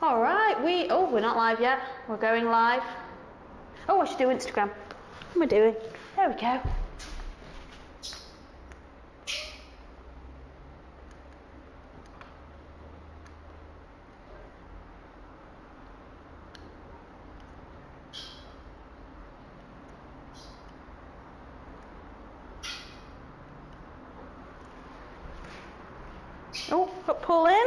All right, we're not live yet. We're going live. Oh, I should do Instagram. What am I doing? There we go. Oh, got pull in.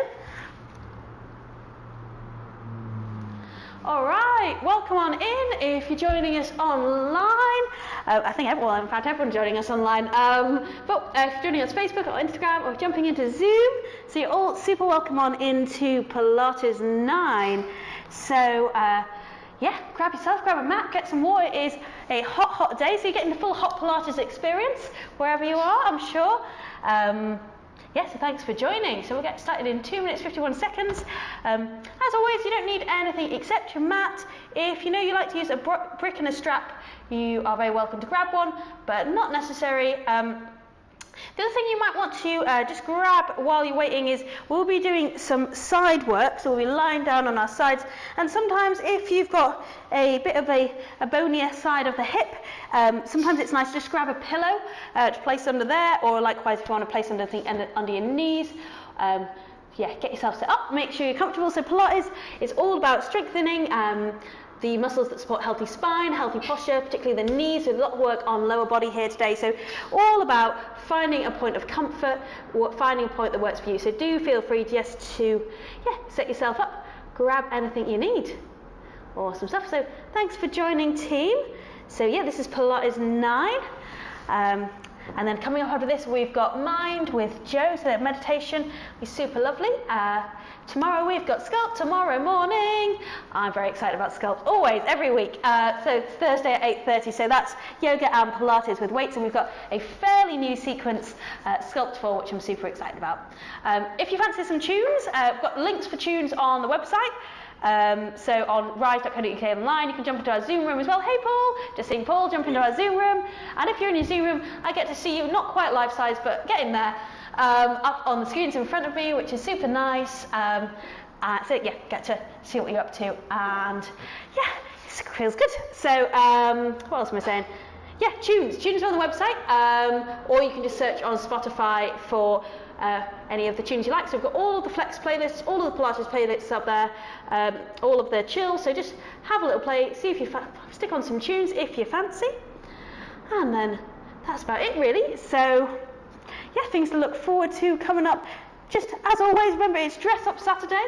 All right, welcome on in if you're joining us online. I think everyone, in fact, everyone's joining us online. But if you're joining us on Facebook or Instagram or jumping into Zoom, so you're all super welcome on into Pilates 9. So, yeah, grab yourself, grab a mat, get some water. It is a hot, hot day, so you're getting the full hot Pilates experience wherever you are, I'm sure. Yeah, so thanks for joining. So we'll get started in 2 minutes, 51 seconds. As always, you don't need anything except your mat. If you know you like to use a brick and a strap, you are very welcome to grab one, but not necessary. The other thing you might want to just grab while you're waiting is we'll be doing some side work, so we'll be lying down on our sides, and sometimes if you've got a bit of a bonier side of the hip, sometimes it's nice to just grab a pillow to place under there, or likewise if you want to place something under your knees. Yeah, get yourself set up, make sure you're comfortable. So Pilates is all about strengthening the muscles that support healthy spine, healthy posture, particularly the knees. So a lot of work on lower body here today. So all about finding a point of comfort, or finding a point that works for you. So do feel free just to, set yourself up, grab anything you need. Awesome stuff. So thanks for joining, team. So yeah, this is Pilates 9. And then coming up after this, we've got Mind with Joe, so that meditation is super lovely. Tomorrow we've got Sculpt tomorrow morning. I'm very excited about Sculpt, always, every week. So it's Thursday at 8:30, so that's yoga and Pilates with weights, and we've got a fairly new sequence, Sculpt 4, which I'm super excited about. If you fancy some tunes, we've got links for tunes on the website. So on rise.co.uk online, you can jump into our Zoom room as well. Hey Paul, just seeing Paul jump into our Zoom room. And if you're in your Zoom room, I get to see you, not quite life size, but getting there, up on the screens in front of me, which is super nice. So yeah, get to see what you're up to, and yeah, it feels good. So what else am I saying? Yeah, tunes are on the website, or you can just search on Spotify for any of the tunes you like. So we've got all of the Flex playlists, all of the Pilates playlists up there, all of the chill. So just have a little play, see if you stick on some tunes if you fancy, and then that's about it really. So yeah, things to look forward to coming up. Just as always, remember it's Dress Up Saturday.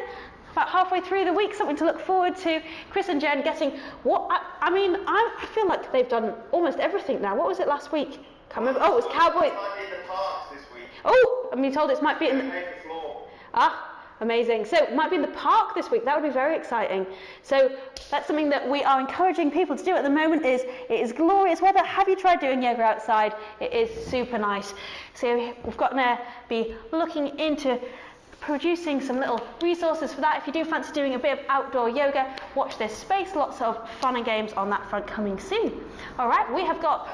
About halfway through the week, something to look forward to. Chris and Jen getting what? I feel like they've done almost everything now. What was it last week? Can't remember. Oh, it was Cowboys. It might be in the parks this week. Oh, I'm being told it might be in the floor. Amazing. So it might be in the park this week. That would be very exciting. So that's something that we are encouraging people to do at the moment. It is glorious weather. Have you tried doing yoga outside? It is super nice. So we've got to be looking into producing some little resources for that. If you do fancy doing a bit of outdoor yoga, watch this space. Lots of fun and games on that front coming soon. All right, we have got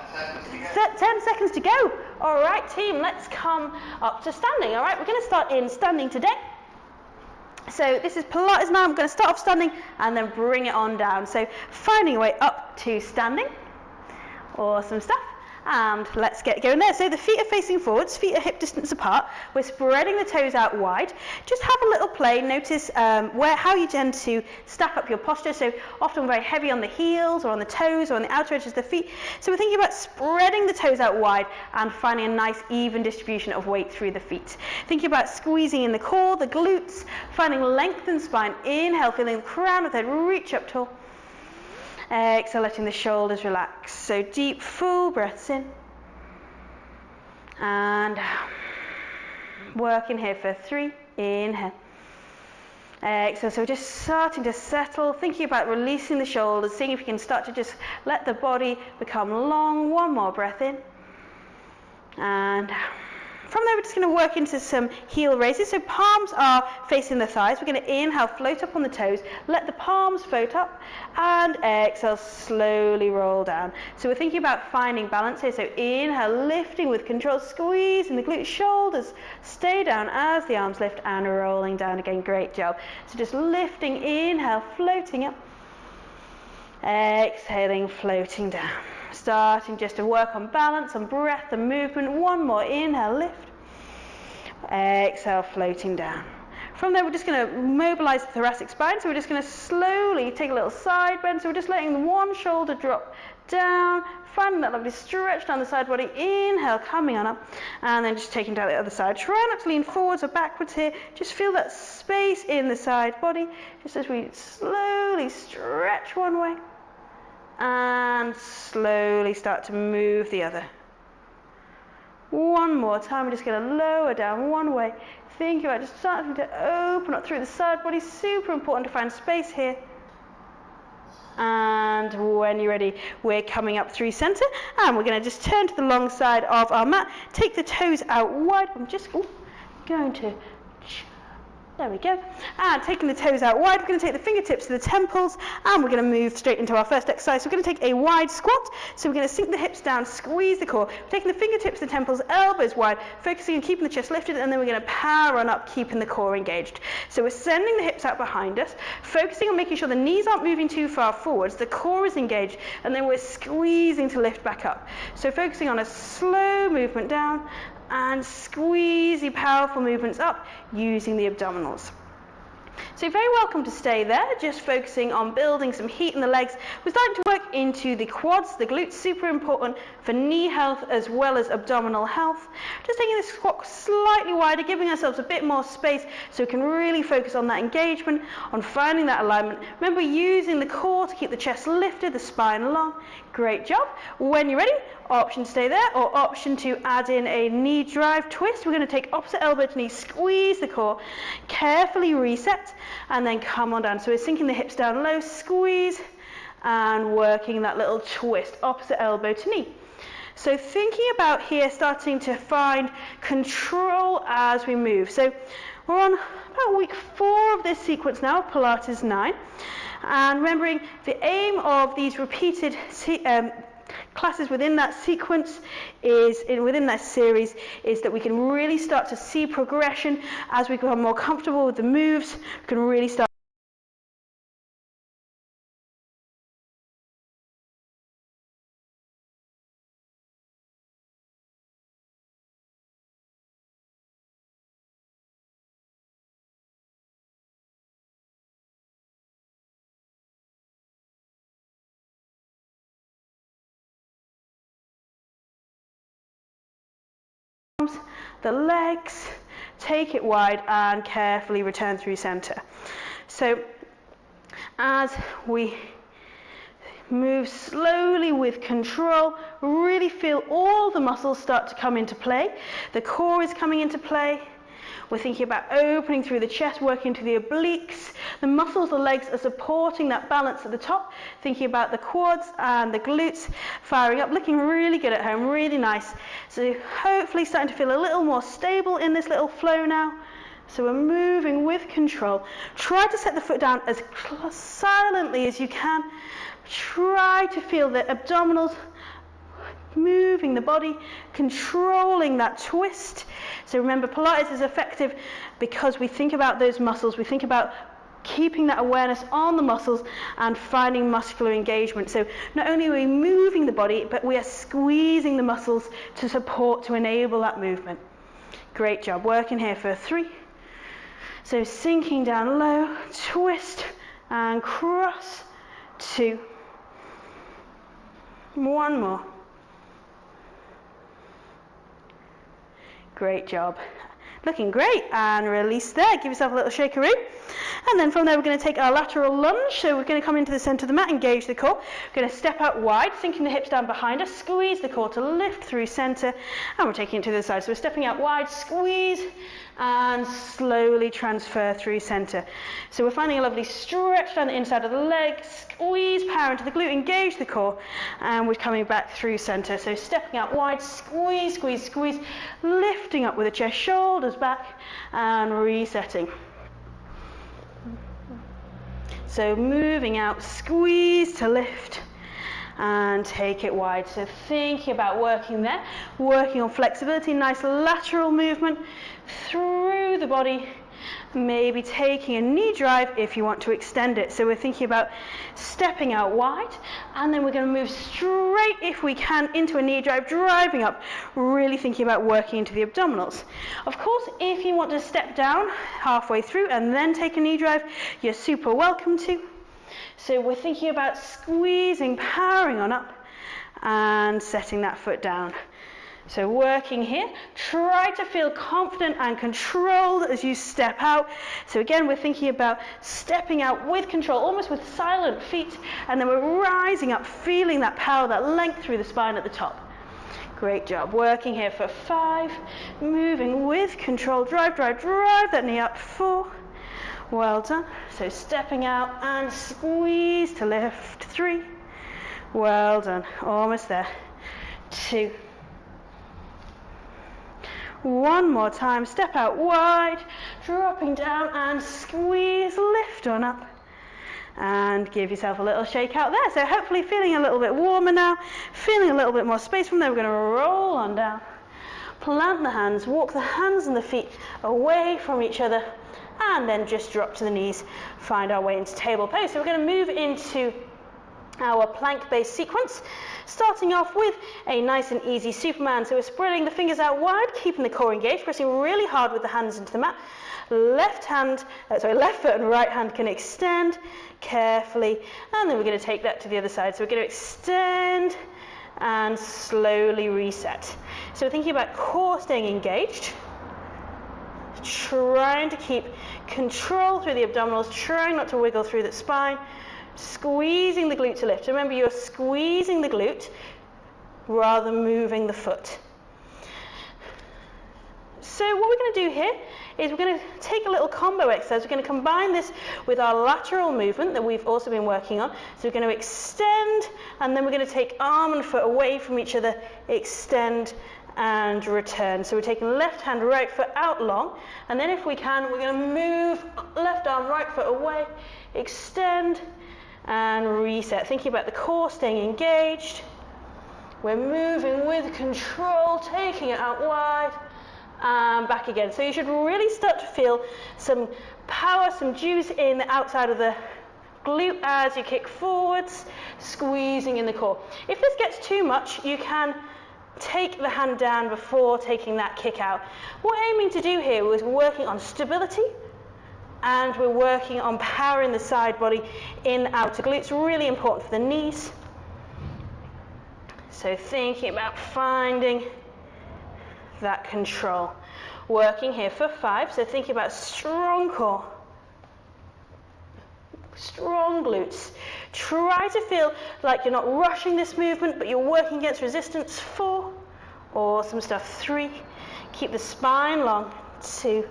10 seconds to go. All right, team, let's come up to standing. All right, we're going to start in standing today. So this is Pilates now. I'm going to start off standing and then bring it on down. So finding a way up to standing. Awesome stuff. And let's get going there. So the feet are facing forwards, feet are hip distance apart. We're spreading the toes out wide. Just have a little play. Notice how you tend to stack up your posture. So often very heavy on the heels or on the toes or on the outer edges of the feet. So we're thinking about spreading the toes out wide and finding a nice even distribution of weight through the feet. Thinking about squeezing in the core, the glutes, finding length in spine. Inhale, feeling the crown of the head reach up tall. Exhale, letting the shoulders relax. So deep, full breaths in. And working here for 3. Inhale. Exhale. So just starting to settle, thinking about releasing the shoulders, seeing if you can start to just let the body become long. One more breath in. And From there, we're just going to work into some heel raises. So palms are facing the thighs. We're going to inhale, float up on the toes, let the palms float up, and exhale, slowly roll down. So we're thinking about finding balance here. So inhale, lifting with control, squeezing the glutes, shoulders stay down as the arms lift, and rolling down again. Great job. So just lifting, inhale, floating up, exhaling, floating down. Starting just to work on balance, on breath and movement. One more, inhale, lift, exhale, floating down. From there, we're just going to mobilize the thoracic spine, so we're just going to slowly take a little side bend, so we're just letting one shoulder drop down, finding that lovely stretch down the side body. Inhale, coming on up, and then just taking down the other side. Try not to lean forwards or backwards here, just feel that space in the side body, just as we slowly stretch one way, and slowly start to move the other. One more time, we're just going to lower down one way. Think about just starting to open up through the side body. Super important to find space here. And when you're ready, we're coming up through center, and we're going to just turn to the long side of our mat. Take the toes out wide. I'm just going to... There we go. And taking the toes out wide, we're going to take the fingertips to the temples, and we're going to move straight into our first exercise. So we're going to take a wide squat. So we're going to sink the hips down, squeeze the core. We're taking the fingertips to the temples, elbows wide, focusing on keeping the chest lifted, and then we're going to power on up, keeping the core engaged. So we're sending the hips out behind us, focusing on making sure the knees aren't moving too far forwards, the core is engaged, and then we're squeezing to lift back up. So focusing on a slow movement down, and squeezy, powerful movements up using the abdominals. So you're very welcome to stay there, just focusing on building some heat in the legs. We're starting to work into the quads, the glutes, super important for knee health as well as abdominal health. Just taking this squat slightly wider, giving ourselves a bit more space so we can really focus on that engagement, on finding that alignment. Remember, using the core to keep the chest lifted, the spine long. Great job. When you're ready, option to stay there, or option to add in a knee drive twist. We're going to take opposite elbow to knee, squeeze the core, carefully reset, and then come on down. So we're sinking the hips down low, squeeze, and working that little twist, opposite elbow to knee. So thinking about here, starting to find control as we move. So we're on about week 4 of this sequence now, Pilates 9. And remembering the aim of these repeated classes within that sequence within that series is that we can really start to see progression as we become more comfortable with the moves. We can really start the legs, take it wide, and carefully return through center. So as we move slowly with control, really feel all the muscles start to come into play. The core is coming into play. We're thinking about opening through the chest, working to the obliques. The muscles, the legs are supporting that balance at the top. Thinking about the quads and the glutes firing up, looking really good at home, really nice. So hopefully starting to feel a little more stable in this little flow now. So we're moving with control. Try to set the foot down as silently as you can. Try to feel the abdominals moving the body, controlling that twist. So remember, Pilates is effective because we think about those muscles, we think about keeping that awareness on the muscles and finding muscular engagement. So not only are we moving the body, but we are squeezing the muscles to support, to enable that movement. Great job. Working here for 3. So sinking down low, twist and cross. 2. One more. Great job. Looking great, and release there. Give yourself a little shakeroo. And then from there, we're going to take our lateral lunge. So we're going to come into the center of the mat, engage the core. We're going to step out wide, sinking the hips down behind us, squeeze the core to lift through center, and we're taking it to the side. So we're stepping out wide, squeeze, and slowly transfer through center. So we're finding a lovely stretch down the inside of the leg, squeeze power into the glute, engage the core, and we're coming back through center. So stepping out wide, squeeze, squeeze, squeeze, lifting up with the chest, shoulders back, and resetting. So moving out, squeeze to lift, and take it wide. So thinking about working there, working on flexibility, nice lateral movement through the body, maybe taking a knee drive if you want to extend it. So we're thinking about stepping out wide, and then we're going to move straight, if we can, into a knee drive, driving up, really thinking about working into the abdominals. Of course, if you want to step down halfway through and then take a knee drive, you're super welcome to. So we're thinking about squeezing, powering on up, and setting that foot down. So working here, try to feel confident and controlled as you step out. So again, we're thinking about stepping out with control, almost with silent feet, and then we're rising up, feeling that power, that length through the spine at the top. Great job. Working here for 5, moving with control, drive, drive, drive that knee up, 4. Well done. So stepping out and squeeze to lift, 3. Well done. Almost there. 2. One more time, step out wide, dropping down and squeeze, lift on up, and give yourself a little shake out there. So hopefully feeling a little bit warmer now, feeling a little bit more space. From there, we're going to roll on down, plant the hands, walk the hands and the feet away from each other, and then just drop to the knees, find our way into table pose. So we're going to move into our plank-based sequence, starting off with a nice and easy Superman. So we're spreading the fingers out wide, keeping the core engaged, pressing really hard with the hands into the mat. Left foot and right hand can extend carefully, and then we're going to take that to the other side. So we're going to extend and slowly reset. So we're thinking about core staying engaged, trying to keep control through the abdominals, trying not to wiggle through the spine, squeezing the glute to lift. Remember, you're squeezing the glute rather than moving the foot. So what we're going to do here is we're going to take a little combo exercise. We're going to combine this with our lateral movement that we've also been working on. So we're going to extend, and then we're going to take arm and foot away from each other, extend and return. So we're taking left hand, right foot out long, and then if we can, we're going to move left arm, right foot away, extend, and reset. Thinking about the core staying engaged. We're moving with control, taking it out wide and back again. So you should really start to feel some power, some juice in the outside of the glute as you kick forwards, squeezing in the core. If this gets too much, you can take the hand down before taking that kick out. What we're aiming to do here is working on stability, and we're working on powering the side body in outer glutes, really important for the knees. So thinking about finding that control. Working here for 5, so thinking about strong core, strong glutes. Try to feel like you're not rushing this movement, but you're working against resistance. 4, awesome stuff. 3, keep the spine long. 2,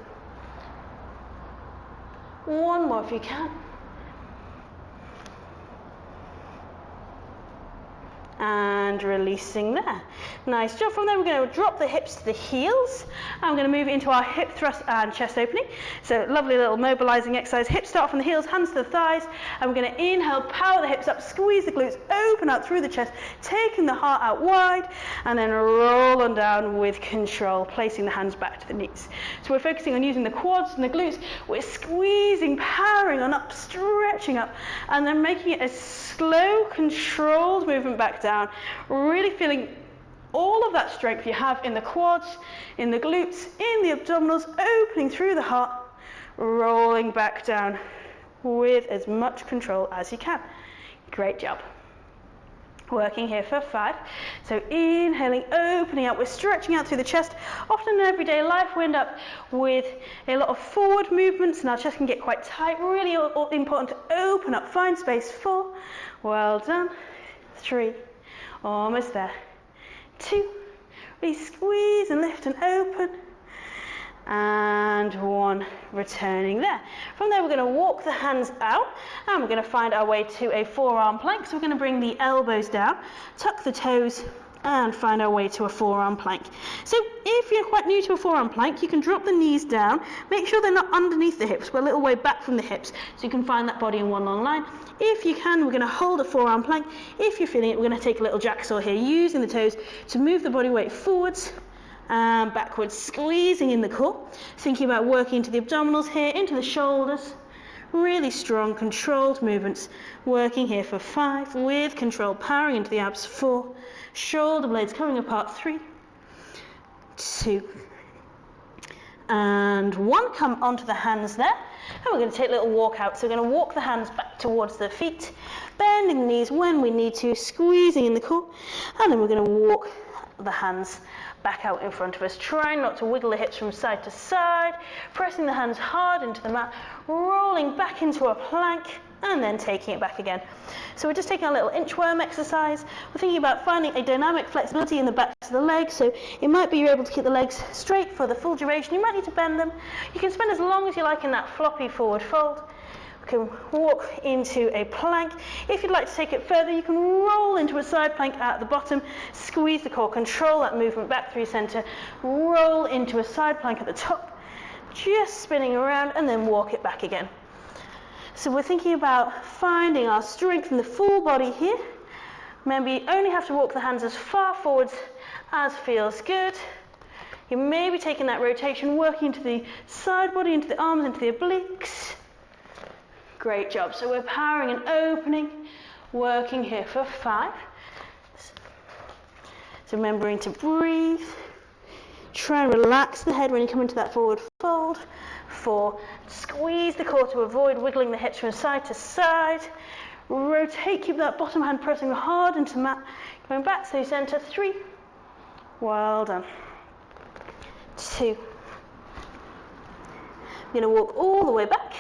1 more if you can. And releasing there. Nice job. From there, we're going to drop the hips to the heels. And we're going to move into our hip thrust and chest opening. So lovely little mobilizing exercise. Hips start from the heels, hands to the thighs. And we're going to inhale, power the hips up, squeeze the glutes, open up through the chest, taking the heart out wide, and then roll on down with control, placing the hands back to the knees. So we're focusing on using the quads and the glutes. We're squeezing, powering on up, stretching up, and then making it a slow, controlled movement back down. Really feeling all of that strength you have in the quads, in the glutes, in the abdominals, opening through the heart, rolling back down with as much control as you can. Great job. Working here for 5. So inhaling, opening out, we're stretching out through the chest. Often in everyday life we end up with a lot of forward movements and our chest can get quite tight. Really important to open up, find space. 4, well done. 3, almost there. 2, really squeeze and lift and open. And 1, returning there. From there we're going to walk the hands out and we're going to find our way to a forearm plank. So we're going to bring the elbows down, tuck the toes and find our way to a forearm plank. So if you're quite new to a forearm plank, you can drop the knees down, make sure they're not underneath the hips, we're a little way back from the hips so you can find that body in one long line. If you can, we're going to hold a forearm plank. If you're feeling it, we're going to take a little jigsaw here, using the toes to move the body weight forwards and backwards, squeezing in the core, thinking about working into the abdominals here, into the shoulders. Really strong, controlled movements. Working here for 5, with control, powering into the abs. 4, shoulder blades coming apart. 3, 2, and 1. Come onto the hands there. And we're going to take a little walk out. So we're going to walk the hands back towards the feet, bending the knees when we need to, squeezing in the core. And then we're going to walk the hands back out in front of us. Try not to wiggle the hips from side to side, pressing the hands hard into the mat, rolling back into a plank, and then taking it back again. So we're just taking a little inchworm exercise. We're thinking about finding a dynamic flexibility in the backs of the legs. So it might be you're able to keep the legs straight for the full duration. You might need to bend them. You can spend as long as you like in that floppy forward fold. Can walk into a plank. If you'd like to take it further, you can roll into a side plank at the bottom, squeeze the core, control that movement back through center, roll into a side plank at the top, just spinning around and then walk it back again. So we're thinking about finding our strength in the full body here. Remember, you only have to walk the hands as far forwards as feels good. You may be taking that rotation, working into the side body, into the arms, into the obliques. Great job. So we're powering and opening, working here for 5. So remembering to breathe. Try and relax the head when you come into that forward fold. 4, squeeze the core to avoid wiggling the hips from side to side. Rotate, keep that bottom hand pressing hard into the mat. Going back to center. 3, well done. 2. We're going to walk all the way back.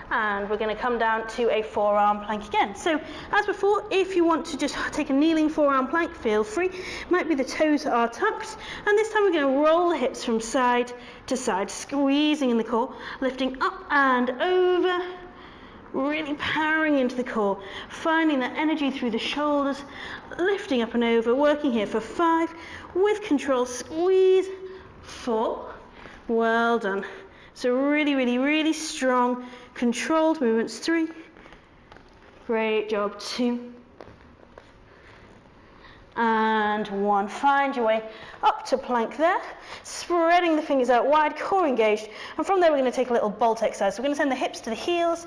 And we're going to come down to a forearm plank again. So as before, if you want to just take a kneeling forearm plank, feel free. Might be the toes are tucked, and this time we're going to roll the hips from side to side, squeezing in the core, lifting up and over, really powering into the core, finding that energy through the shoulders, lifting up and over, working here for 5, with control, squeeze. 4, well done. So really, really, really strong, controlled movements. 3, great job. 2, and 1. Find your way up to plank there, spreading the fingers out wide, core engaged, and from there we're going to take a little bolt exercise. So we're going to send the hips to the heels,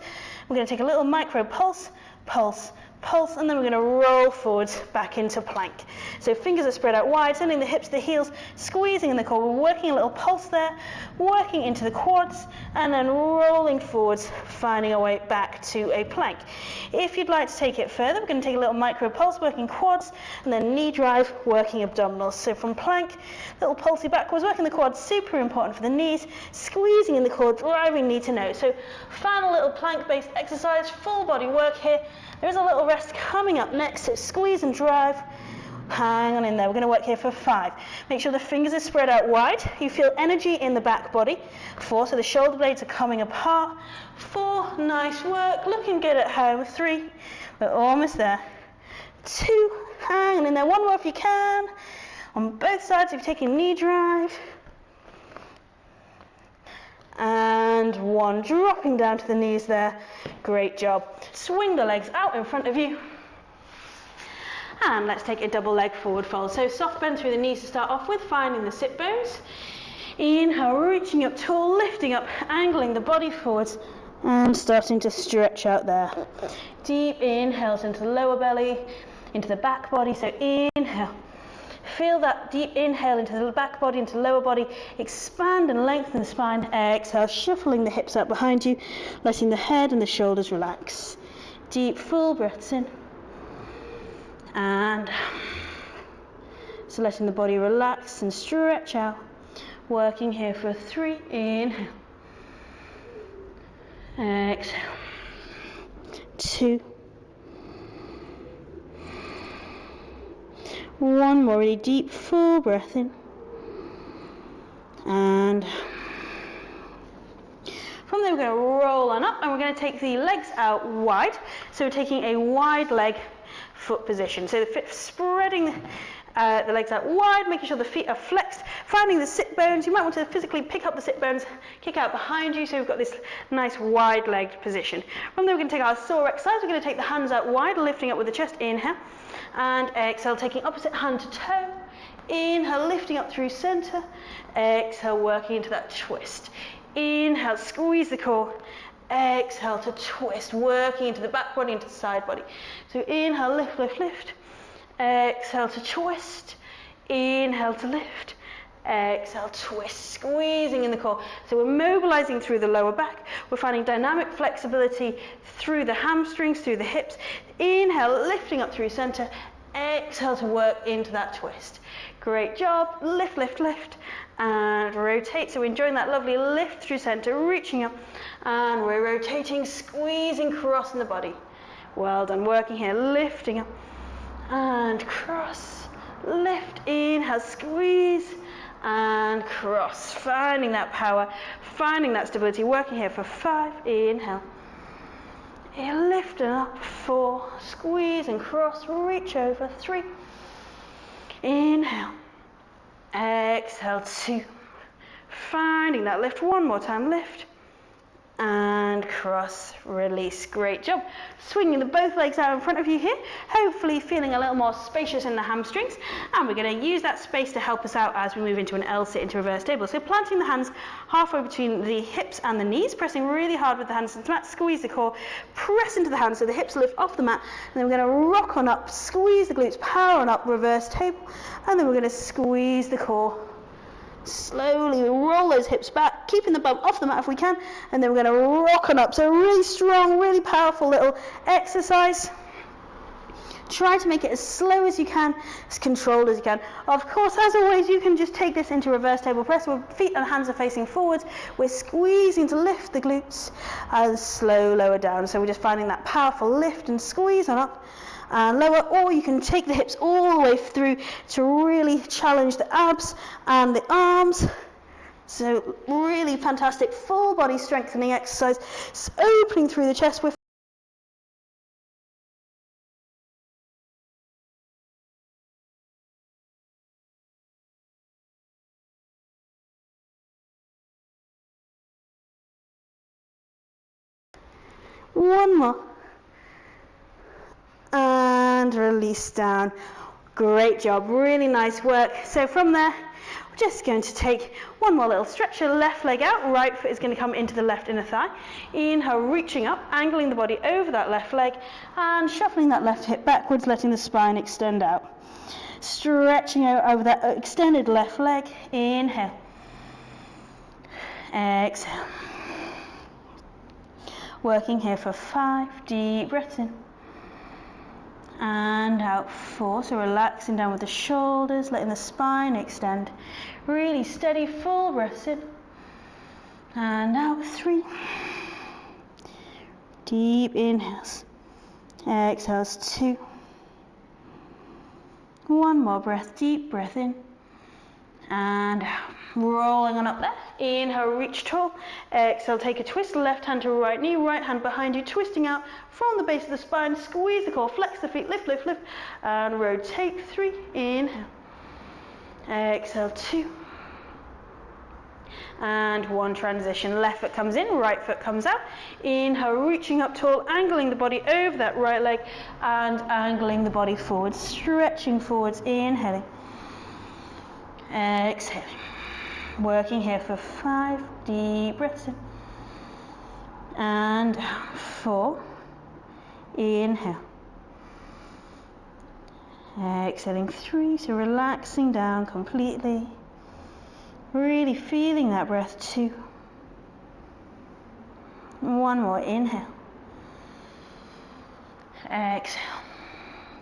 we're going to take a little micro pulse, pulse, pulse, and then we're going to roll forwards back into plank. So fingers are spread out wide, sending the hips to the heels, squeezing in the core. We're working a little pulse there, working into the quads, and then rolling forwards, finding our way back to a plank. If you'd like to take it further, we're going to take a little micro pulse, working quads, and then knee drive, working abdominals. So from plank, little pulsey backwards, working the quads, super important for the knees, squeezing in the core, driving knee to nose. So final little plank-based exercise, full body work here. There is a little rest coming up next, so squeeze and drive. Hang on in there. We're going to work here for 5. Make sure the fingers are spread out wide. You feel energy in the back body. 4, so the shoulder blades are coming apart. 4, nice work. Looking good at home. 3, we're almost there. 2, hang on in there. 1 more if you can. On both sides, if you're taking knee drive. And 1, dropping down to the knees there. Great job. Swing the legs out in front of you. And let's take a double leg forward fold. So soft bend through the knees to start off with, finding the sit bones. Inhale, reaching up tall, lifting up, angling the body forwards, and starting to stretch out there. Deep inhales into the lower belly, into the back body. So inhale. Feel that deep inhale into the back body, into the lower body. Expand and lengthen the spine. Exhale, shuffling the hips out behind you, letting the head and the shoulders relax. deep full breaths in. And so letting the body relax and stretch out. Working here for 3, inhale. Exhale. 2. 1 more really deep full breath in. And from there we're going to roll on up and we're going to take the legs out wide. So we're taking a wide leg foot position. So the feet spreading the legs out wide, making sure the feet are flexed, finding the sit bones. You might want to physically pick up the sit bones, kick out behind you, so we've got this nice wide legged position. From there we're going to take our saw exercise. We're going to take the hands out wide, lifting up with the chest, inhale, and exhale, taking opposite hand to toe. Inhale, lifting up through center. Exhale, working into that twist. Inhale, squeeze the core. Exhale to twist, working into the back body, into the side body. So inhale, lift, lift, lift. Exhale to twist. Inhale to lift. Exhale, twist, squeezing in the core. So we're mobilizing through the lower back. We're finding dynamic flexibility through the hamstrings, through the hips. Inhale, lifting up through center. Exhale to work into that twist. Great job. Lift, lift, lift. And rotate. So we're enjoying that lovely lift through center, reaching up. And we're rotating, squeezing, crossing the body. Well done. Working here, lifting up. And cross. Lift, inhale, squeeze. And cross. Finding that power, finding that stability. Working here for 5. Inhale. Lift and up. 4. Squeeze and cross. Reach over. 3. Inhale. Exhale. 2. Finding that lift. One more time. Lift. And cross, release. Great job. Swinging both legs out in front of you here, hopefully feeling a little more spacious in the hamstrings. And we're going to use that space to help us out as we move into an L sit, into reverse table. So planting the hands halfway between the hips and the knees, pressing really hard with the hands into the mat, squeeze the core, press into the hands so the hips lift off the mat. And then we're going to rock on up, squeeze the glutes, power on up, reverse table. And then we're going to squeeze the core. Slowly roll those hips back, keeping the bum off the mat if we can, and then we're going to rock on up. So really strong, really powerful little exercise. Try to make it as slow as you can, as controlled as you can. Of course, as always, you can just take this into reverse table press where feet and hands are facing forwards. We're squeezing to lift the glutes and slow lower down. So we're just finding that powerful lift and squeeze on up. And lower, or you can take the hips all the way through to really challenge the abs and the arms. So really fantastic full body strengthening exercise. It's opening through the chest with one more. And release down. Great job, really nice work. So from there, we're just going to take one more little stretch. Your left leg out, right foot is going to come into the left inner thigh. Inhale, reaching up, angling the body over that left leg, and shuffling that left hip backwards, letting the spine extend out. Stretching out over that extended left leg. Inhale. Exhale. Working here for 5 deep breaths in. And out 4, so relaxing down with the shoulders, letting the spine extend. Really steady, full breaths in. And out 3. Deep inhales. Exhales 2. One more breath, deep breath in. And rolling on up there. Inhale, reach tall. Exhale, take a twist, left hand to right knee, right hand behind you, twisting out from the base of the spine. Squeeze the core, flex the feet, lift, lift, lift, and rotate. 3. Inhale. Exhale, 2. And 1 transition. Left foot comes in, right foot comes out. Inhale, reaching up tall, angling the body over that right leg, and angling the body forward, stretching forwards, inhaling. Exhaling. Working here for 5 deep breaths in. And 4. Inhale. Exhaling 3, so relaxing down completely. Really feeling that breath 2. One more, inhale. Exhale.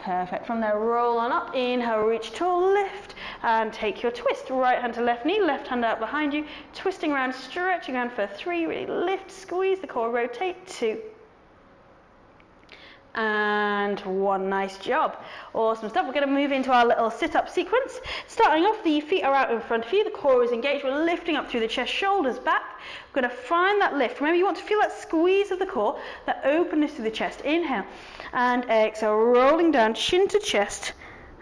Perfect. From there, roll on up. Inhale, reach tall, lift, and take your twist. Right hand to left knee, left hand out behind you. Twisting around, stretching around for 3. Really lift, squeeze the core, rotate. 2. And 1. Nice job. Awesome stuff. We're going to move into our little sit-up sequence. Starting off, the feet are out in front of you. The core is engaged. We're lifting up through the chest, shoulders back. We're going to find that lift. Remember, you want to feel that squeeze of the core, that openness through the chest. Inhale and exhale, rolling down, chin to chest.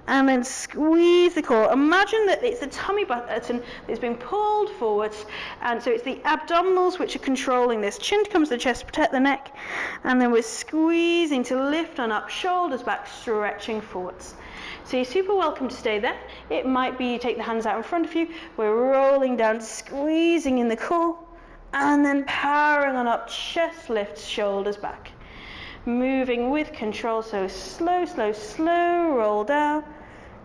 And then squeeze the core. Imagine that it's the tummy button that's being pulled forwards, and so it's the abdominals which are controlling this. Chin comes to the chest, protect the neck, and then we're squeezing to lift on up, shoulders back, stretching forwards. So you're super welcome to stay there. It might be you take the hands out in front of you, we're rolling down, squeezing in the core, and then powering on up, chest lifts, shoulders back. Moving with control, so slow, slow, slow, roll down.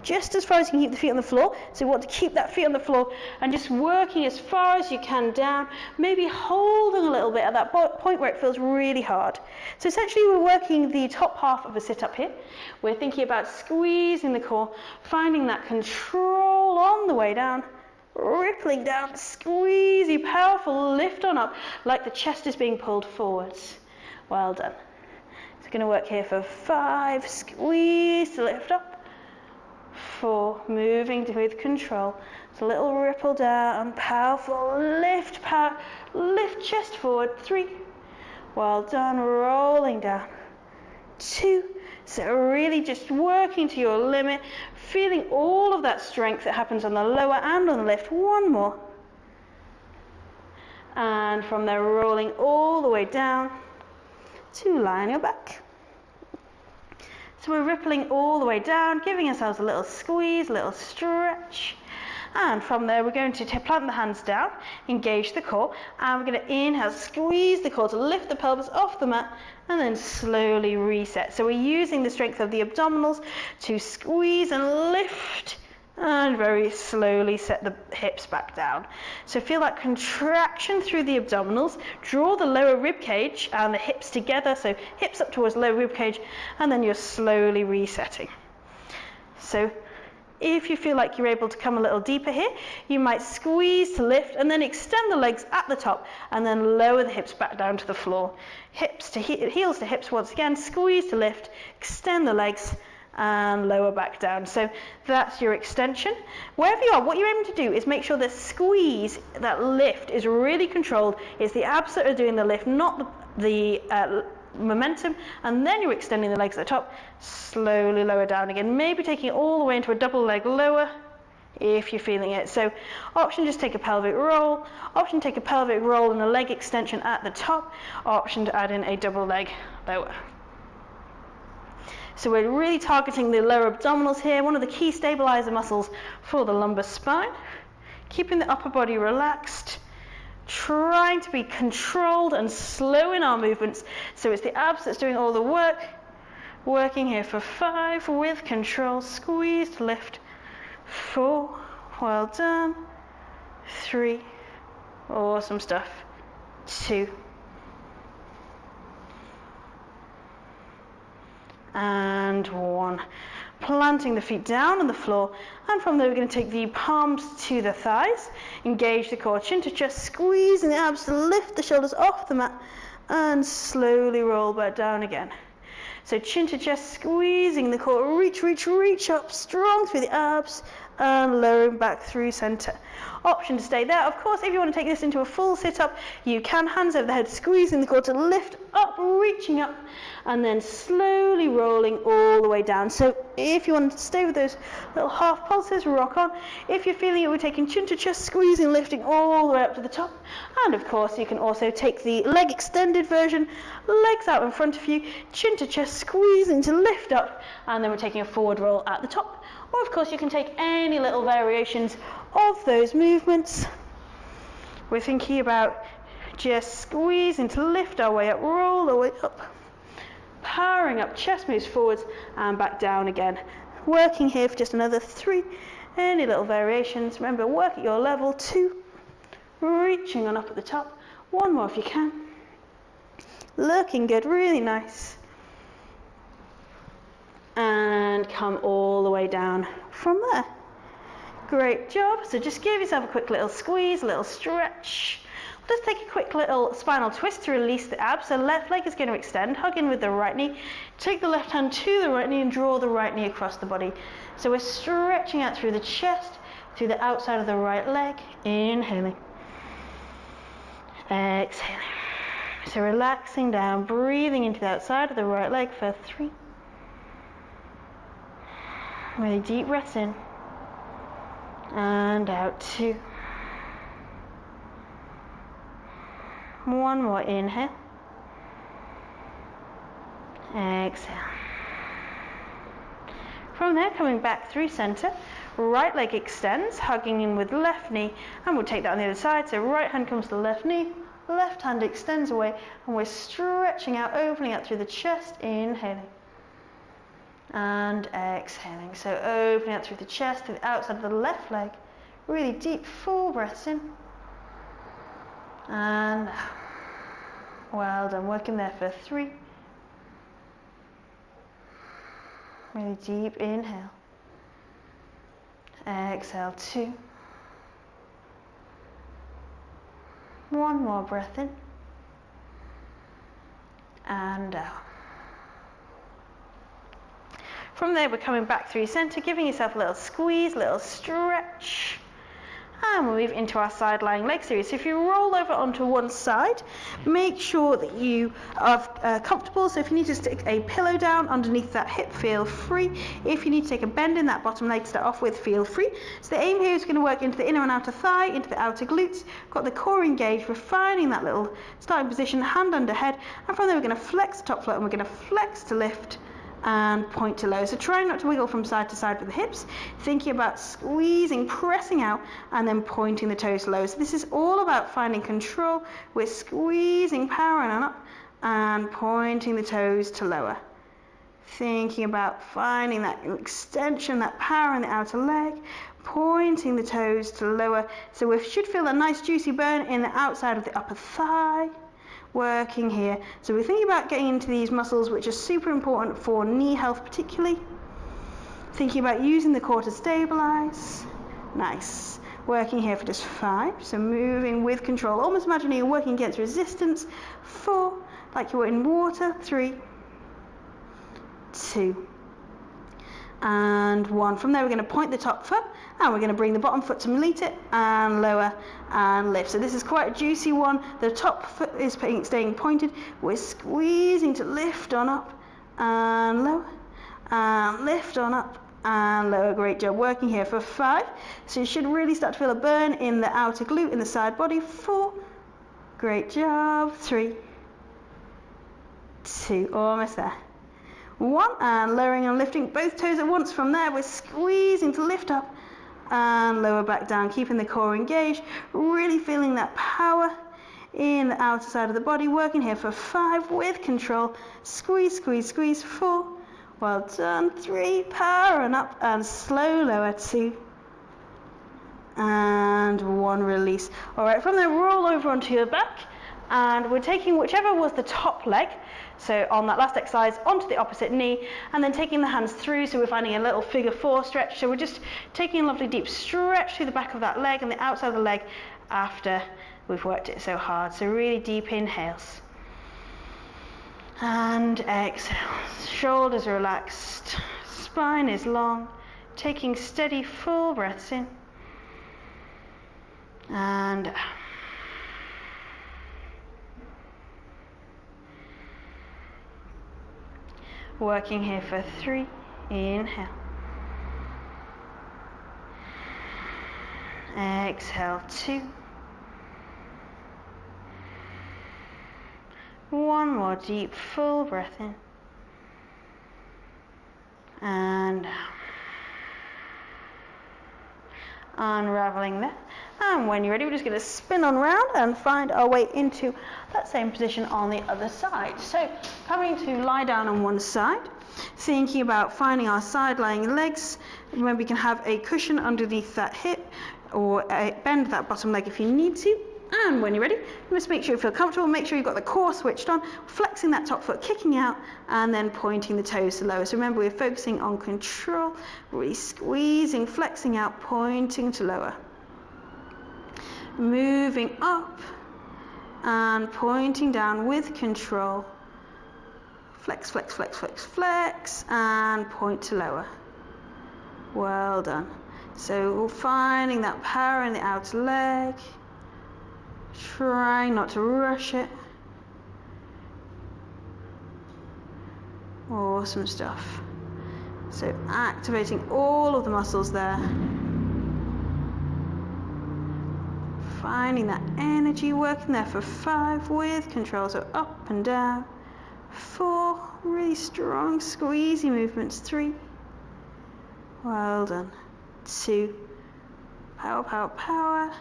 Just as far as you can keep the feet on the floor. So you want to keep that feet on the floor and just working as far as you can down, maybe holding a little bit at that point where it feels really hard. So essentially we're working the top half of a sit-up here. We're thinking about squeezing the core, finding that control on the way down, rippling down, squeezy, powerful lift on up like the chest is being pulled forwards. Well done. So we're going to work here for 5, squeeze to lift up. 4, moving with control. It's a little ripple down, powerful lift, power, lift chest forward. 3, well done, rolling down. 2, so really just working to your limit, feeling all of that strength that happens on the lower and on the lift. 1 more. And from there, rolling all the way down to lying your back. So we're rippling all the way down, giving ourselves a little squeeze, a little stretch. And from there, we're going to plant the hands down, engage the core, and we're going to inhale, squeeze the core to lift the pelvis off the mat, and then slowly reset. So we're using the strength of the abdominals to squeeze and lift, and very slowly set the hips back down. So feel that contraction through the abdominals, draw the lower rib cage and the hips together, so hips up towards lower rib cage, and then you're slowly resetting. So if you feel like you're able to come a little deeper here, you might squeeze to lift and then extend the legs at the top and then lower the hips back down to the floor. Hips to heels to hips once again, squeeze to lift, extend the legs, and lower back down. So that's your extension. Wherever you are, what you're aiming to do is make sure the squeeze, that lift, is really controlled. It's the abs that are doing the lift, not the momentum, and then you're extending the legs at the top. Slowly lower down again, maybe taking it all the way into a double leg lower if you're feeling it. So option, just take a pelvic roll. Option, take a pelvic roll and a leg extension at the top. Option to add in a double leg lower. So we're really targeting the lower abdominals here, one of the key stabilizer muscles for the lumbar spine. Keeping the upper body relaxed, trying to be controlled and slow in our movements. So it's the abs that's doing all the work. Working here for 5 with control, squeeze, lift. 4, well done. 3, awesome stuff. 2. And 1. Planting the feet down on the floor, and from there we're going to take the palms to the thighs, engage the core, chin to chest, squeezing the abs to lift the shoulders off the mat, and slowly roll back down again. So chin to chest, squeezing the core, reach, reach, reach up, strong through the abs, and lowering back through center. Option to stay there. Of course, if you want to take this into a full sit-up, you can, hands over the head, squeezing the core to lift up, reaching up, and then slowly rolling all the way down. So if you want to stay with those little half pulses, rock on. If you're feeling it, we're taking chin to chest, squeezing, lifting all the way up to the top. And of course, you can also take the leg extended version, legs out in front of you, chin to chest, squeezing to lift up, and then we're taking a forward roll at the top. Or of course, you can take any little variations of those movements. We're thinking about just squeezing to lift our way up, roll the way up, powering up, chest moves forwards and back down again. Working here for just another 3, any little variations. Remember, work at your level. 2, reaching on up at the top. 1 more if you can. Looking good, really nice. and come all the way down from there. Great job. So just give yourself a quick little squeeze, a little stretch. Just take a quick little spinal twist to release the abs. So left leg is going to extend, hug in with the right knee. Take the left hand to the right knee and draw the right knee across the body. So we're stretching out through the chest, through the outside of the right leg. Inhaling. Exhaling. So relaxing down, breathing into the outside of the right leg for 3. Really deep breaths in. And out 2. 1 more inhale. Exhale. From there, coming back through center, right leg extends, hugging in with left knee, and we'll take that on the other side. So right hand comes to the left knee, left hand extends away, and we're stretching out, opening out through the chest, inhaling. And exhaling. So opening out through the chest, through the outside of the left leg. Really deep, full breaths in. And well done. Working there for 3. Really deep inhale. Exhale 2. 1 more breath in. And out. From there, we're coming back through center, giving yourself a little squeeze, a little stretch. And we'll move into our side lying leg series. So if you roll over onto one side, make sure that you are comfortable. So if you need to stick a pillow down underneath that hip, feel free. If you need to take a bend in that bottom leg to start off with, feel free. So the aim here is going to work into the inner and outer thigh, into the outer glutes. Got the core engaged. We're finding that little starting position, hand under head. And from there, we're going to flex the top foot and we're going to flex to lift and point to low. So try not to wiggle from side to side with the hips, thinking about squeezing, pressing out, and then pointing the toes low. So this is all about finding control. We're squeezing, powering on up, and pointing the toes to lower. Thinking about finding that extension, that power in the outer leg, pointing the toes to lower. So we should feel a nice juicy burn in the outside of the upper thigh. Working here. So we're thinking about getting into these muscles which are super important for knee health particularly. Thinking about using the core to stabilize. Nice. Working here for just 5. So moving with control. Almost imagining you're working against resistance. 4. Like you're in water. 3. 2. And 1. From there we're going to point the top foot and we're going to bring the bottom foot to meet it and lower and lift. So this is quite a juicy one. The top foot is staying pointed. We're squeezing to lift on up and lower and lift on up and lower. Great job. Working here for 5. So you should really start to feel a burn in the outer glute, in the side body. 4. Great job. 3. 2. Almost there. 1, and lowering and lifting both toes at once. From there, we're squeezing to lift up and lower back down, keeping the core engaged, really feeling that power in the outer side of the body. Working here for 5 with control. Squeeze, squeeze, squeeze. 4. Well done. 3. Power and up and slow lower. 2. And 1. Release. All right, from there, roll over onto your back. And we're taking whichever was the top leg, so on that last exercise, onto the opposite knee, and then taking the hands through, so we're finding a little figure 4 stretch. So we're just taking a lovely deep stretch through the back of that leg and the outside of the leg after we've worked it so hard. So really deep inhales. And exhale. Shoulders relaxed, spine is long, taking steady full breaths in. And out. Working here for 3. Inhale. Exhale. 2. 1 more deep full breath in. And out. Unraveling there. And when you're ready, we're just going to spin on round and find our way into that same position on the other side. So coming to lie down on one side, thinking about finding our side lying legs. Remember, you can have a cushion underneath that hip or bend that bottom leg if you need to. And when you're ready, just make sure you feel comfortable, make sure you've got the core switched on, flexing that top foot, kicking out, and then pointing the toes to lower. So remember, we're focusing on control, really squeezing, flexing out, pointing to lower. Moving up and pointing down with control. Flex, flex, flex, flex, flex, and point to lower. Well done. So finding that power in the outer leg. Trying not to rush it. Awesome stuff. So activating all of the muscles there. Finding that energy, working there for 5 with control. So up and down. 4, really strong squeezy movements. 3. Well done. 2. Power, power, power.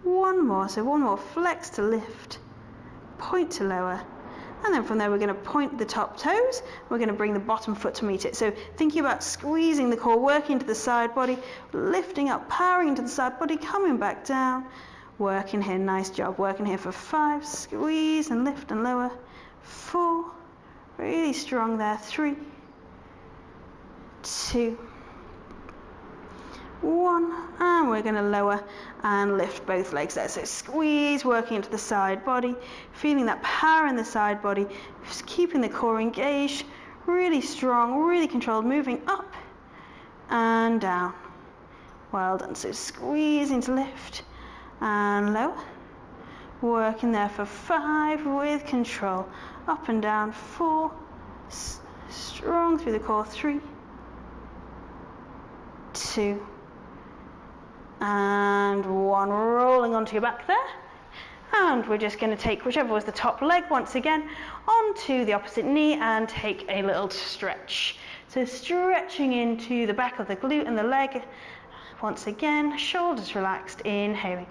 1 more, so 1 more flex to lift, point to lower, and then from there we're going to point the top toes, we're going to bring the bottom foot to meet it. So thinking about squeezing the core, working into the side body, lifting up, powering into the side body, coming back down, working here, nice job, working here for 5, squeeze and lift and lower, 4, really strong there, 3, 2, 1, and we're going to lower and lift both legs there. So squeeze, working into the side body, feeling that power in the side body, just keeping the core engaged, really strong, really controlled, moving up and down. Well done. So squeezing to lift and lower, working there for 5 with control, up and down, 4, strong through the core, 3, 2, and 1, rolling onto your back there. And we're just going to take whichever was the top leg once again onto the opposite knee and take a little stretch. So stretching into the back of the glute and the leg. Once again, shoulders relaxed, inhaling.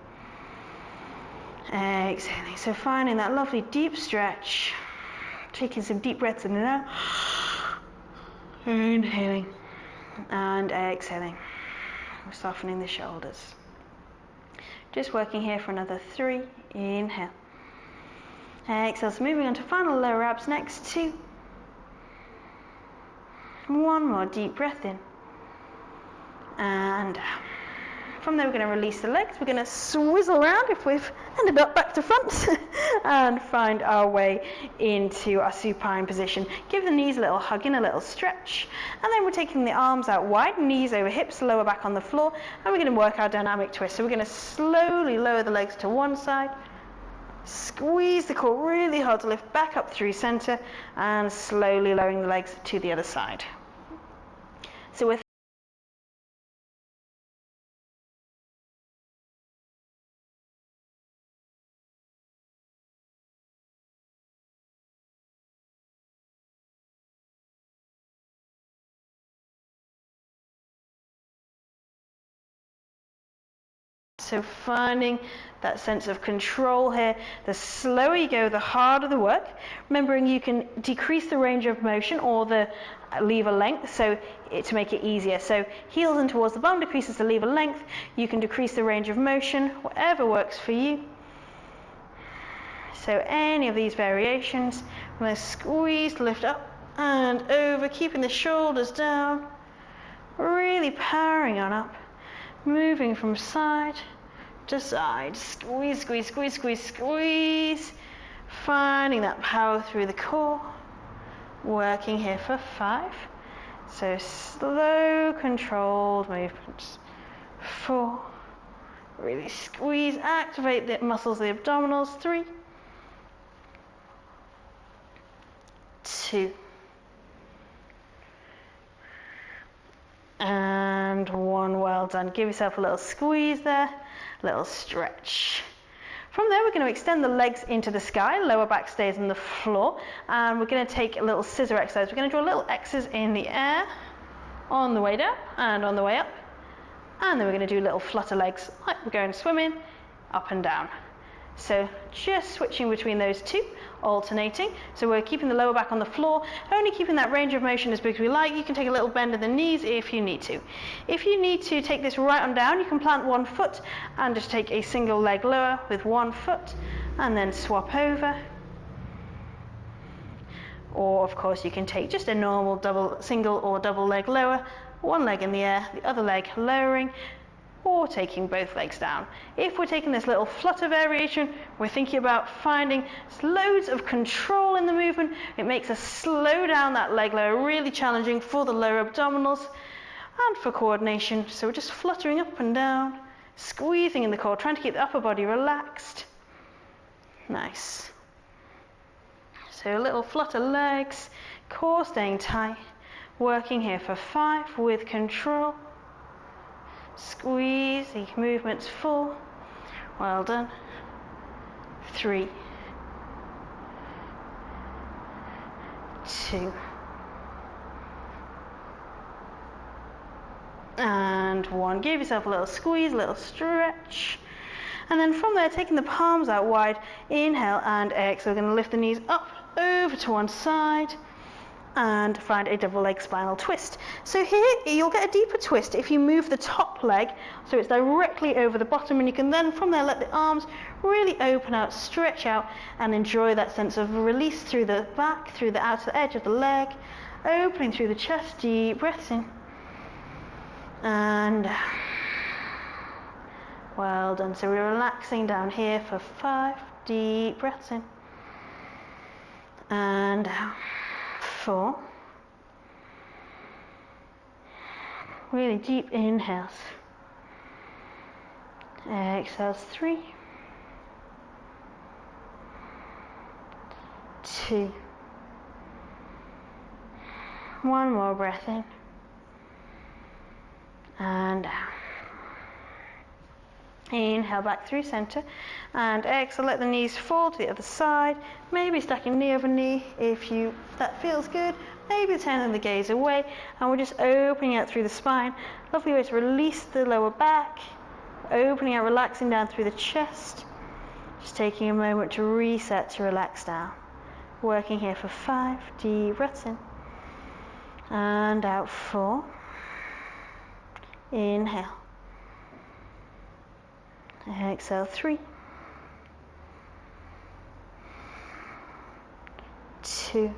Exhaling. So finding that lovely deep stretch. Taking some deep breaths in and out. Inhaling and exhaling. Softening the shoulders. Just working here for another 3. Inhale. Exhale. So moving on to final lower abs next. 2. 1 more deep breath in. And out. From there we're going to release the legs. We're going to swizzle around if we've ended up back to front and find our way into our supine position. Give the knees a little hug in, a little stretch, and then we're taking the arms out wide, knees over hips, lower back on the floor, and we're going to work our dynamic twist. So we're going to slowly lower the legs to one side, squeeze the core really hard to lift back up through center, and slowly lowering the legs to the other side. So we're So finding that sense of control here. The slower you go, the harder the work. Remembering you can decrease the range of motion or the lever length to make it easier. So heels in towards the bum decreases the lever length. You can decrease the range of motion, whatever works for you. So any of these variations. I'm going to squeeze, lift up and over, keeping the shoulders down. Really powering on up. Moving from side to side, squeeze, squeeze, squeeze, squeeze, squeeze, finding that power through the core, working here for 5, so slow, controlled movements, 4, really squeeze, activate the muscles of the abdominals, 3, 2, and 1. Well done. Give yourself a little squeeze there, little stretch. From there we're going to extend the legs into the sky, lower back stays on the floor, and we're going to take a little scissor exercise. We're going to draw little X's in the air on the way down and on the way up, and then we're going to do little flutter legs like we're going swimming, up and down. So just switching between those two, alternating. So we're keeping the lower back on the floor, only keeping that range of motion as big as we like. You can take a little bend in the knees if you need to. If you need to take this right on down, you can plant one foot and just take a single leg lower with one foot and then swap over. Or of course you can take just a normal single or double leg lower, one leg in the air, the other leg lowering, or taking both legs down. If we're taking this little flutter variation, we're thinking about finding loads of control in the movement. It makes us slow down that leg lower, really challenging for the lower abdominals and for coordination. So we're just fluttering up and down, squeezing in the core, trying to keep the upper body relaxed. Nice. So a little flutter legs, core staying tight, working here for 5 with control. Squeeze, the movement's full. Well done. 3, 2, and 1. Give yourself a little squeeze, a little stretch. And then from there, taking the palms out wide, inhale and exhale. We're going to lift the knees up, over to one side, and find a double leg spinal twist. So here you'll get a deeper twist if you move the top leg so it's directly over the bottom, and you can then from there let the arms really open out, stretch out, and enjoy that sense of release through the back, through the outer edge of the leg, opening through the chest. Deep breaths in and well done. So we're relaxing down here for 5 deep breaths in and out. 4, really deep inhales, exhales. 3, 2, 1 more breath in and out. Inhale back through center and exhale, let the knees fall to the other side, maybe stacking knee over knee if that feels good, maybe turning the gaze away, and we're just opening out through the spine. Lovely way to release the lower back, opening out, relaxing down through the chest, just taking a moment to reset, to relax down. Working here for 5 deep breaths in and out. 4, inhale, exhale. 3, 2,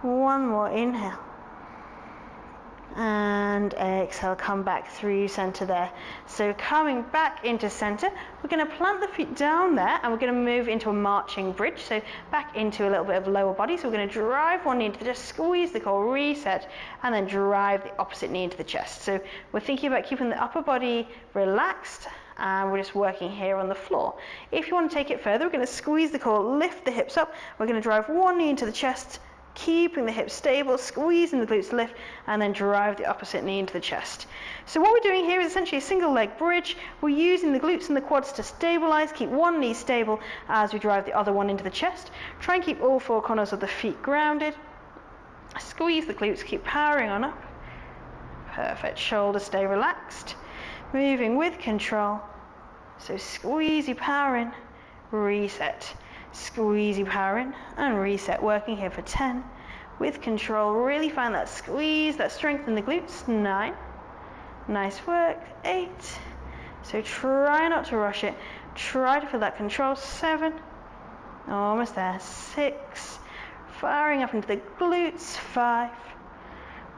1 more inhale and exhale. Come back through center there. So coming back into center, we're going to plant the feet down there and we're going to move into a marching bridge, so back into a little bit of lower body. So we're going to drive one knee into the chest, squeeze the core, reset, and then drive the opposite knee into the chest. So we're thinking about keeping the upper body relaxed, and we're just working here on the floor. If you want to take it further, we're going to squeeze the core, lift the hips up. We're going to drive one knee into the chest, keeping the hips stable, squeezing the glutes to lift, and then drive the opposite knee into the chest. So what we're doing here is essentially a single leg bridge. We're using the glutes and the quads to stabilize, keep one knee stable as we drive the other one into the chest. Try and keep all 4 corners of the feet grounded. Squeeze the glutes, keep powering on up. Perfect. Shoulders stay relaxed. Moving with control. So squeezy, power in, reset. Squeezy, power in, and reset. Working here for 10 with control. Really find that squeeze, that strength in the glutes. 9, nice work. 8, so try not to rush it, try to feel that control. 7, almost there. 6, firing up into the glutes. 5,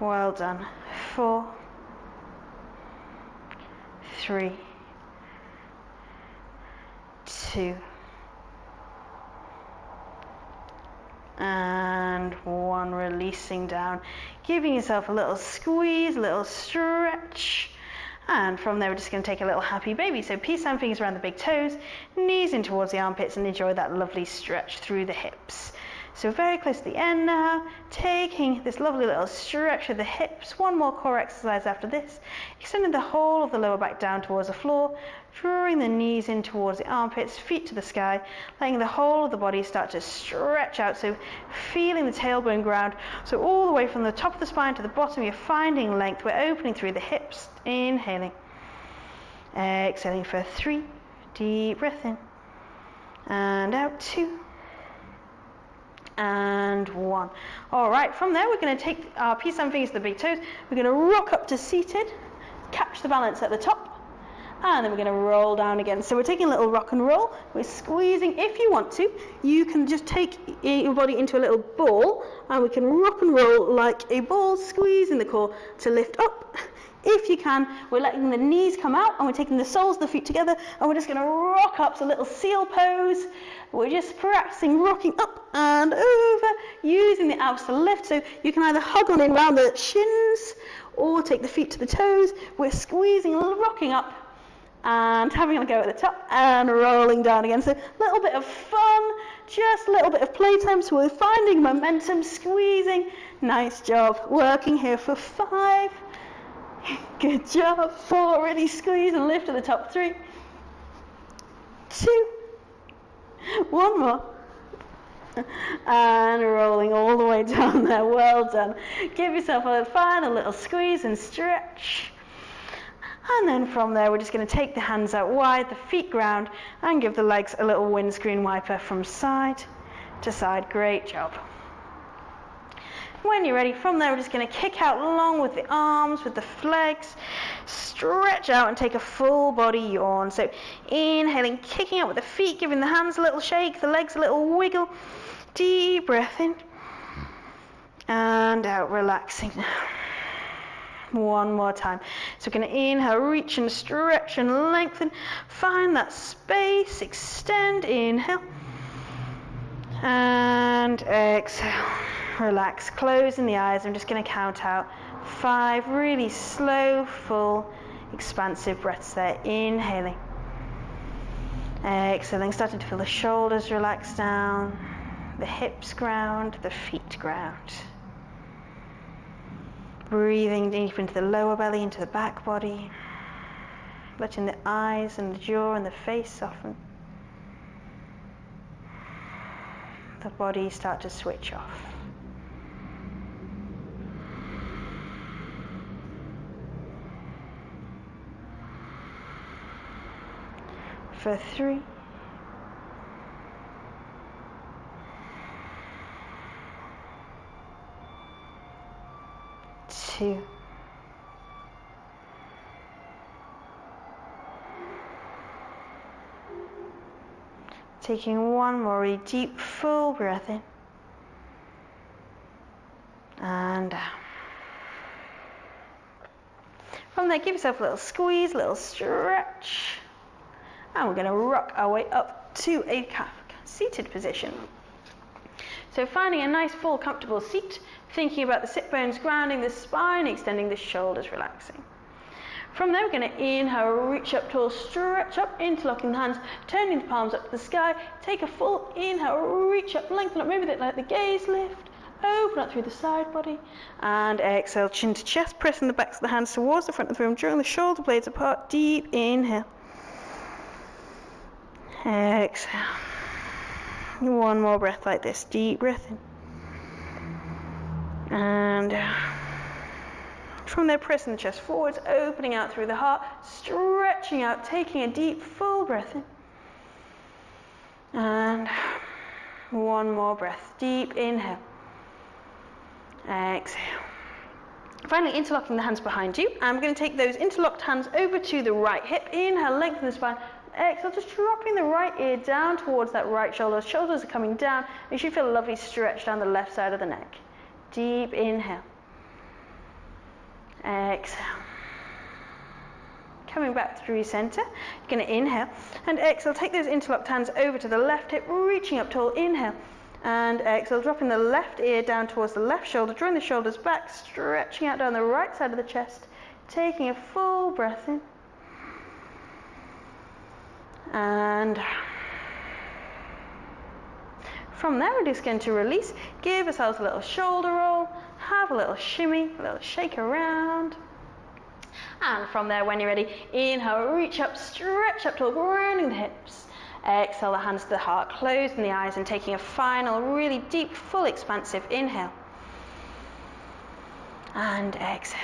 well done. 4, 3, 2, and 1. Releasing down, giving yourself a little squeeze, a little stretch, and from there we're just going to take a little happy baby. So peace sign fingers around the big toes, knees in towards the armpits, and enjoy that lovely stretch through the hips. So very close to the end now, taking this lovely little stretch of the hips. 1 more core exercise after this, extending the whole of the lower back down towards the floor, drawing the knees in towards the armpits, feet to the sky, letting the whole of the body start to stretch out, so feeling the tailbone ground. So all the way from the top of the spine to the bottom, you're finding length. We're opening through the hips, inhaling, Exhaling for 3, deep breath in, and out 2, and 1. All right, from there we're going to take our peace sign fingers to the big toes. We're going to rock up to seated, catch the balance at the top, and then we're going to roll down again. So we're taking a little rock and roll. We're squeezing. If you want to, you can just take your body into a little ball, and we can rock and roll like a ball, squeezing the core to lift up. If you can, we're letting the knees come out, and we're taking the soles of the feet together, and we're just going to rock up, so a little seal pose. We're just practicing rocking up and over, using the abs to lift. So you can either hug on in around the shins, or take the feet to the toes. We're squeezing, rocking up, and having a go at the top, and rolling down again. So a little bit of fun, just a little bit of playtime. So we're finding momentum, squeezing. Nice job. Working here for 5. Good job. 4, really squeeze and lift at the top. 3, 2, 1 more. And rolling all the way down there. Well done. Give yourself a final little squeeze and stretch. And then from there, we're just going to take the hands out wide, the feet ground, and give the legs a little windscreen wiper from side to side. Great job. When you're ready, from there, we're just going to kick out long with the arms, with the legs, stretch out and take a full body yawn. So inhaling, kicking out with the feet, giving the hands a little shake, the legs a little wiggle. Deep breath in, and out, relaxing. 1 more time. So we're going to inhale, reach and stretch and lengthen. Find that space, extend, inhale, and exhale. Relax, closing the eyes. I'm just going to count out 5 really slow, full, expansive breaths there. Inhaling, exhaling, starting to feel the shoulders relax down, the hips ground, the feet ground. Breathing deep into the lower belly, into the back body, letting the eyes and the jaw and the face soften. The body start to switch off. For 3, 2, taking 1 more really deep, full breath in, and out. From there, give yourself a little squeeze, a little stretch. And we're going to rock our way up to a seated position. So finding a nice, full, comfortable seat, thinking about the sit bones grounding the spine, extending the shoulders, relaxing. From there, we're going to inhale, reach up tall, stretch up, interlocking the hands, turning the palms up to the sky. Take a full inhale, reach up, lengthen up, maybe let the gaze lift. Open up through the side body. And exhale, chin to chest, pressing the backs of the hands towards the front of the room, drawing the shoulder blades apart. Deep inhale. Exhale. 1 more breath like this. Deep breath in. And out. From there, pressing the chest forwards, opening out through the heart, stretching out, taking a deep, full breath in. And 1 more breath. Deep inhale. Exhale. Finally, interlocking the hands behind you. And we're going to take those interlocked hands over to the right hip. Inhale, lengthen the spine. Exhale, just dropping the right ear down towards that right shoulder. Shoulders are coming down. You should feel a lovely stretch down the left side of the neck. Deep inhale. Exhale. Coming back through center. You're going to inhale and exhale. Take those interlocked hands over to the left hip, reaching up tall. Inhale and exhale, dropping the left ear down towards the left shoulder, drawing the shoulders back, stretching out down the right side of the chest, taking a full breath in. And from there, we're just going to release, give ourselves a little shoulder roll, have a little shimmy, a little shake around. And from there, when you're ready, inhale, reach up, stretch up tall, grounding the hips. Exhale, the hands to the heart, closing the eyes and taking a final, really deep, full, expansive inhale. And exhale.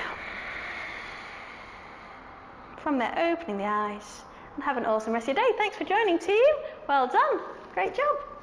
from there, opening the eyes, and have an awesome rest of your day. Thanks for joining, team. Well done. Great job.